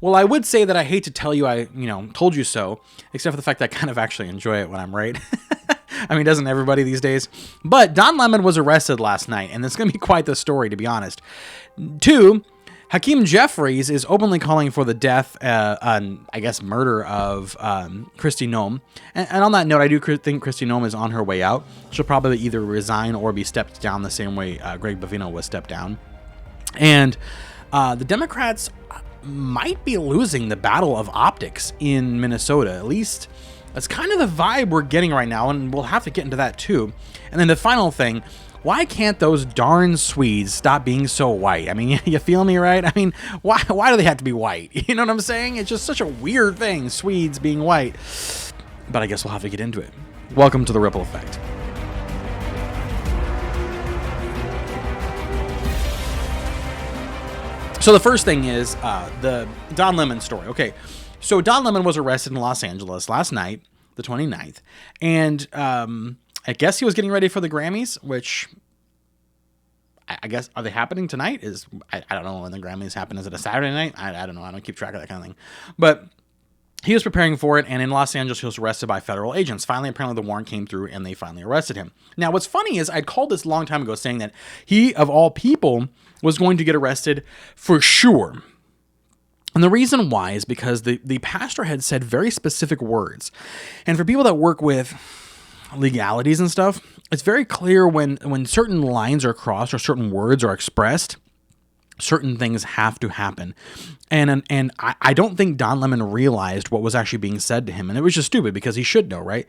Well, I would say that I hate to tell you told you so, except for the fact that I kind of actually enjoy it when I'm right. I mean, doesn't everybody these days? But Don Lemon was arrested last night, and it's going to be quite the story, to be honest. 2, Hakeem Jeffries is openly calling for the death, murder of Kristi Noem. And on that note, I do think Kristi Noem is on her way out. She'll probably either resign or be stepped down the same way Greg Bovino was stepped down. And the Democrats might be losing the battle of optics in Minnesota. At least that's kind of the vibe we're getting right now, and we'll have to get into that too. And then the final thing, why can't those darn Swedes stop being so white? I mean, you feel me, right? I mean, why do they have to be white? You know what I'm saying? It's just such a weird thing, Swedes being white. But I guess we'll have to get into it. Welcome to The Ripple Effect. So the first thing is the Don Lemon story. Okay, so Don Lemon was arrested in Los Angeles last night, the 29th, and I guess he was getting ready for the Grammys, which I guess, are they happening tonight? I don't know when the Grammys happen. Is it a Saturday night? I don't know. I don't keep track of that kind of thing. But he was preparing for it, and in Los Angeles, he was arrested by federal agents. Finally, apparently, the warrant came through, and they finally arrested him. Now, what's funny is I'd called this a long time ago saying that he, of all people, was going to get arrested for sure. And the reason why is because the pastor had said very specific words. And for people that work with legalities and stuff, it's very clear when certain lines are crossed or certain words are expressed, certain things have to happen. And I don't think Don Lemon realized what was actually being said to him. And it was just stupid because he should know, right?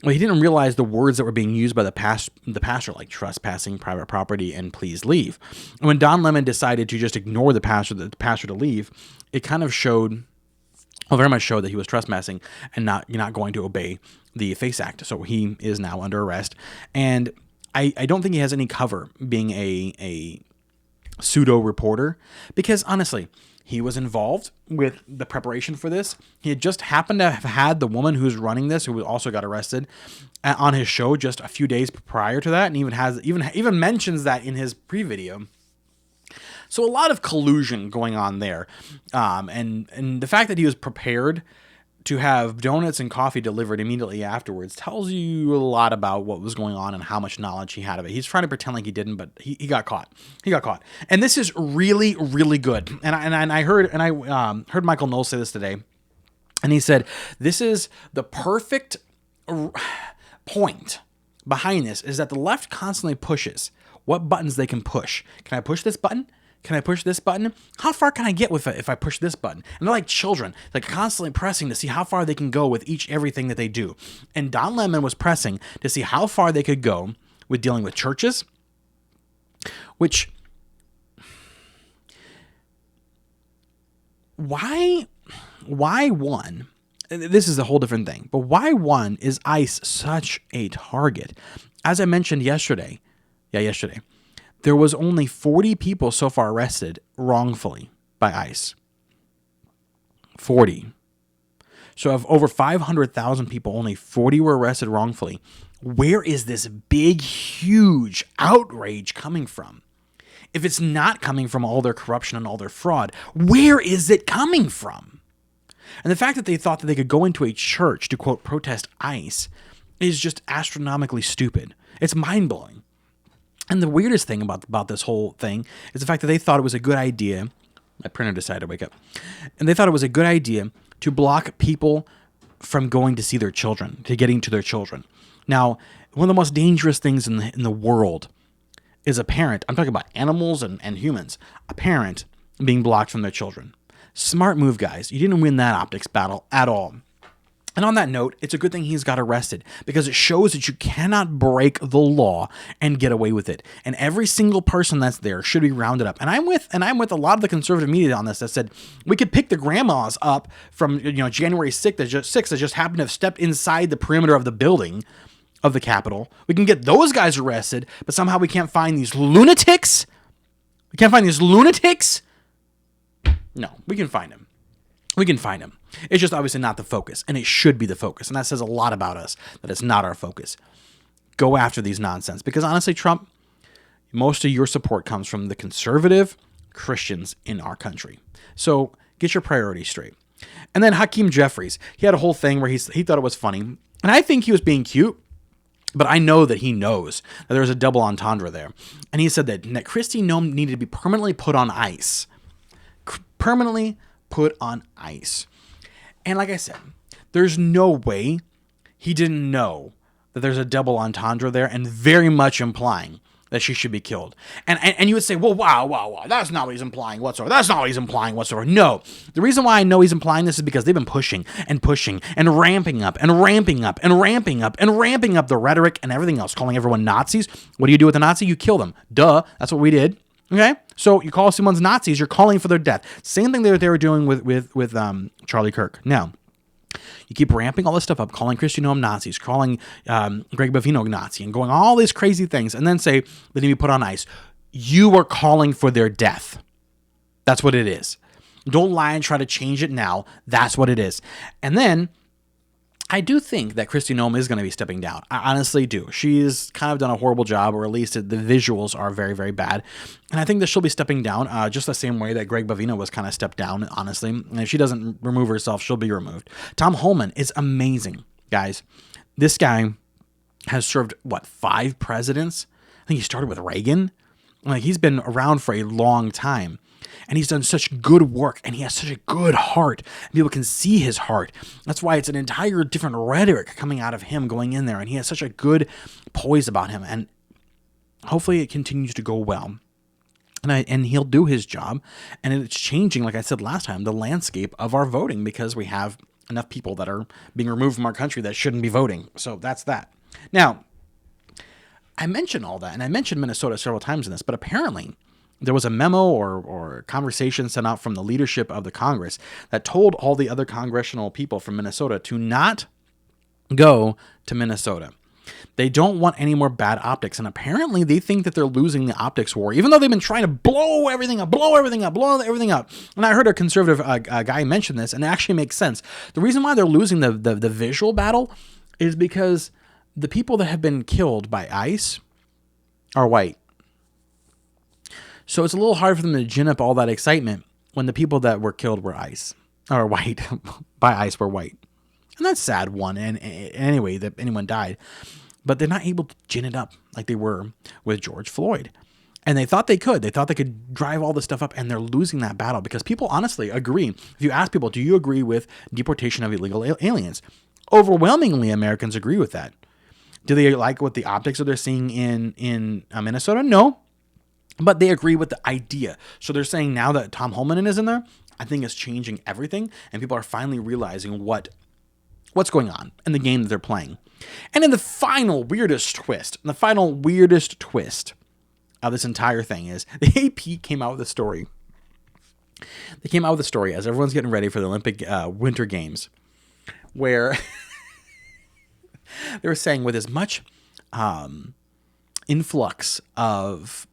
Well, he didn't realize the words that were being used by the pastor, like trespassing, private property, and please leave. And when Don Lemon decided to just ignore the pastor to leave, it kind of showed, well, very much showed that he was trespassing and not going to obey the FACE Act. So he is now under arrest. And I don't think he has any cover being a pseudo reporter, because honestly, he was involved with the preparation for this. He had just happened to have had the woman who's running this, who also got arrested, on his show just a few days prior to that, and even mentions that in his pre-video. So a lot of collusion going on there, and the fact that he was prepared to have donuts and coffee delivered immediately afterwards tells you a lot about what was going on and how much knowledge he had of it. He's trying to pretend like he didn't, but he got caught. He got caught. And this is really, really good. And I heard Michael Knowles say this today, and he said this is the perfect point behind this, is that the left constantly pushes what buttons they can push. Can I push this button? Can I push this button? How far can I get if I push this button? And they're like children, like constantly pressing to see how far they can go with everything that they do. And Don Lemon was pressing to see how far they could go with dealing with churches, which, why one? This is a whole different thing, but why one is ICE such a target? As I mentioned yesterday, there was only 40 people so far arrested wrongfully by ICE. 40. So of over 500,000 people, only 40 were arrested wrongfully. Where is this big, huge outrage coming from? If it's not coming from all their corruption and all their fraud, where is it coming from? And the fact that they thought that they could go into a church to, quote, protest ICE is just astronomically stupid. It's mind-blowing. And the weirdest thing about this whole thing is the fact that they thought it was a good idea. My printer decided to wake up. And they thought it was a good idea to block people from going to see their children, to getting to their children. Now, one of the most dangerous things in the world is a parent. I'm talking about animals and humans. A parent being blocked from their children. Smart move, guys. You didn't win that optics battle at all. And on that note, it's a good thing he's got arrested, because it shows that you cannot break the law and get away with it. And every single person that's there should be rounded up. And I'm with a lot of the conservative media on this that said we could pick the grandmas up from January 6th that just happened to have stepped inside the perimeter of the building of the Capitol. We can get those guys arrested, but somehow we can't find these lunatics. We can't find these lunatics. No, we can find them. We can find them. It's just obviously not the focus, and it should be the focus. And that says a lot about us, that it's not our focus. Go after these nonsense, because honestly, Trump, most of your support comes from the conservative Christians in our country. So Get your priorities straight. And then Hakeem Jeffries, he had a whole thing where he thought it was funny. And I think he was being cute, but I know that he knows that there's a double entendre there. And he said that Kristi Noem needed to be permanently put on ice. Permanently put on ice. And like I said, there's no way he didn't know that there's a double entendre there and very much implying that she should be killed. And you would say, well, wow, that's not what he's implying whatsoever. That's not what he's implying whatsoever. No. The reason why I know he's implying this is because they've been pushing and ramping up the rhetoric and everything else, calling everyone Nazis. What do you do with a Nazi? You kill them. Duh. That's what we did. Okay? So you call someone's Nazis, you're calling for their death. Same thing that they were doing with Charlie Kirk. Now, you keep ramping all this stuff up, calling Kristi Noem Nazis, calling Greg Bavino Nazi, and going all these crazy things, and then say they need to be put on ice. You are calling for their death. That's what it is. Don't lie and try to change it now. That's what it is. And then I do think that Kristi Noem is going to be stepping down. I honestly do. She's kind of done a horrible job, or at least the visuals are very, very bad. And I think that she'll be stepping down just the same way that Greg Bavino was kind of stepped down, honestly. And if she doesn't remove herself, she'll be removed. Tom Homan is amazing, guys. This guy has served, 5 presidents? I think he started with Reagan. Like, he's been around for a long time. And he's done such good work, and he has such a good heart. And people can see his heart. That's why it's an entire different rhetoric coming out of him going in there. And he has such a good poise about him. And hopefully it continues to go well. And he'll do his job. And it's changing, like I said last time, the landscape of our voting, because we have enough people that are being removed from our country that shouldn't be voting. So that's that. Now, I mentioned all that, and I mentioned Minnesota several times in this, but apparently there was a memo or conversation sent out from the leadership of the Congress that told all the other congressional people from Minnesota to not go to Minnesota. They don't want any more bad optics, and apparently they think that they're losing the optics war, even though they've been trying to blow everything up. And I heard a conservative guy mention this, and it actually makes sense. The reason why they're losing the visual battle is because the people that have been killed by ICE are white. So it's a little hard for them to gin up all that excitement when the people that were killed were ICE, or white, by ICE were white. And that's sad, one, and anyway, that anyone died. But they're not able to gin it up like they were with George Floyd. And they thought they could. They thought they could drive all this stuff up, and they're losing that battle because people honestly agree. If you ask people, do you agree with deportation of illegal aliens? Overwhelmingly, Americans agree with that. Do they like what the optics that they're seeing in Minnesota? No. But they agree with the idea. So they're saying now that Tom Homan is in there, I think it's changing everything. And people are finally realizing what's going on in the game that they're playing. And in the final weirdest twist of this entire thing is the AP came out with a story. They came out with a story as everyone's getting ready for the Olympic Winter Games, where they were saying with as much influx of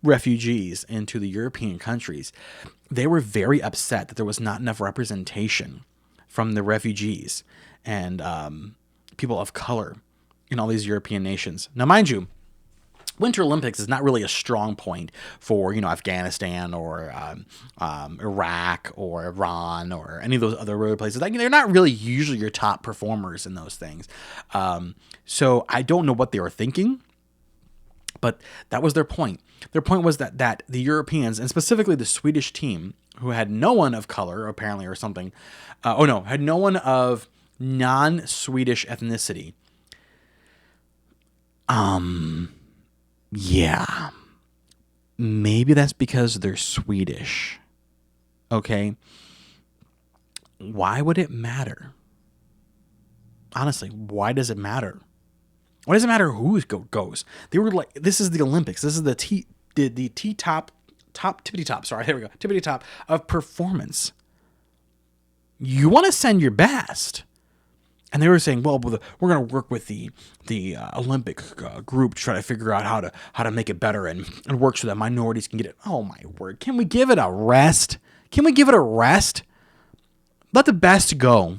refugees into the European countries, they were very upset that there was not enough representation from the refugees and people of color in all these European nations. Now, mind you, Winter Olympics is not really a strong point for, Afghanistan or Iraq or Iran or any of those other places. They're not really usually your top performers in those things. So I don't know what they were thinking, but that was their point. Their point was that the Europeans, and specifically the Swedish team, who had no one of color, apparently, or something, had no one of non-Swedish ethnicity. Yeah. Maybe that's because they're Swedish. Okay? Why would it matter? Honestly, why does it matter? Why does it matter who goes? They were like, this is the Olympics. This is the tippity top of performance. You want to send your best. And they were saying, well, we're going to work with the Olympic group to try to figure out how to make it better and work so that minorities can get it. Oh, my word. Can we give it a rest? Let the best go.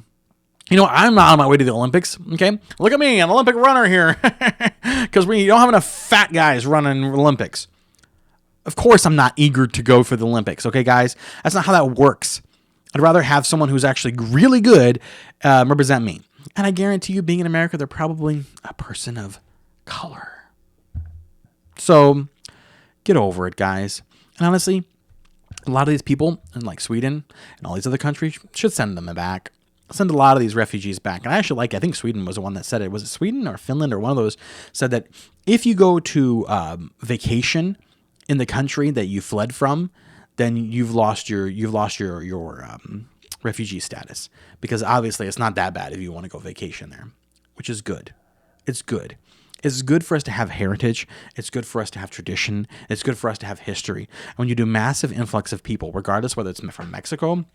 I'm not on my way to the Olympics, okay? Look at me, I'm an Olympic runner here. Because we don't have enough fat guys running Olympics. Of course I'm not eager to go for the Olympics, okay, guys? That's not how that works. I'd rather have someone who's actually really good represent me. And I guarantee you, being in America, they're probably a person of color. So get over it, guys. And honestly, a lot of these people in like Sweden and all these other countries should send them back. Send a lot of these refugees back. And I actually I think Sweden was the one that said it. Was it Sweden or Finland or one of those said that if you go to vacation in the country that you fled from, then you've lost your refugee status, because obviously it's not that bad if you want to go vacation there, which is good. It's good. It's good for us to have heritage. It's good for us to have tradition. It's good for us to have history. And when you do massive influx of people, regardless whether it's from Mexico,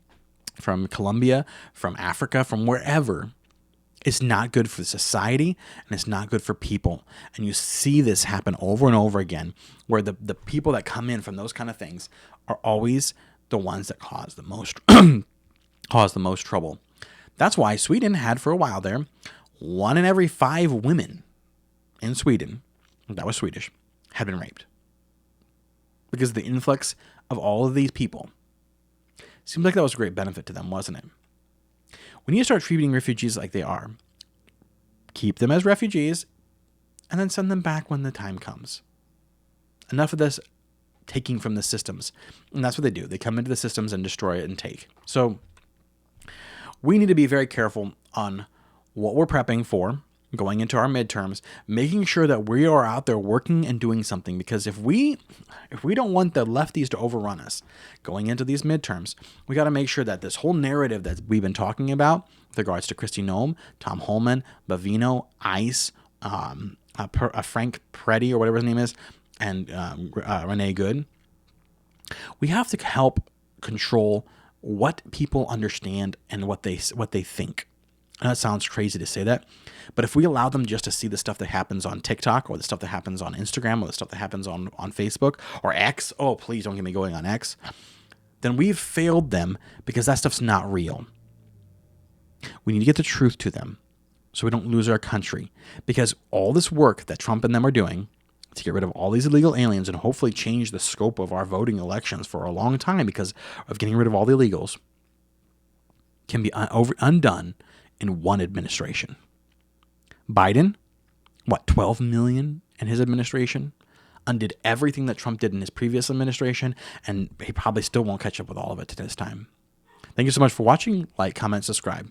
from Colombia, from Africa, from wherever, it's not good for society and it's not good for people. And you see this happen over and over again, where the people that come in from those kind of things are always the ones that cause the most trouble. That's why Sweden had for a while there 1 in every 5 women in Sweden, that was Swedish, had been raped. Because of the influx of all of these people. Seems like that was a great benefit to them, wasn't it? When you start treating refugees like they are, keep them as refugees and then send them back when the time comes. Enough of this taking from the systems. And that's what they do. They come into the systems and destroy it and take. So we need to be very careful on what we're prepping for going into our midterms, making sure that we are out there working and doing something. Because if we don't want the lefties to overrun us going into these midterms, we got to make sure that this whole narrative that we've been talking about with regards to Kristi Noem, Tom Holman, Bavino, ICE, Frank Preddy or whatever his name is, and Renee Good, we have to help control what people understand and what they think. And that sounds crazy to say that, but if we allow them just to see the stuff that happens on TikTok or the stuff that happens on Instagram or the stuff that happens on Facebook or X, oh, please don't get me going on X, then we've failed them, because that stuff's not real. We need to get the truth to them so we don't lose our country, because all this work that Trump and them are doing to get rid of all these illegal aliens and hopefully change the scope of our voting elections for a long time because of getting rid of all the illegals can be undone in one administration. Biden, 12 million in his administration, undid everything that Trump did in his previous administration, and he probably still won't catch up with all of it to this time. Thank you so much for watching. Like, comment, subscribe.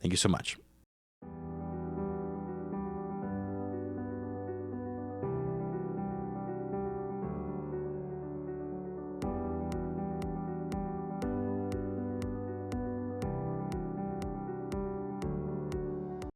Thank you so much.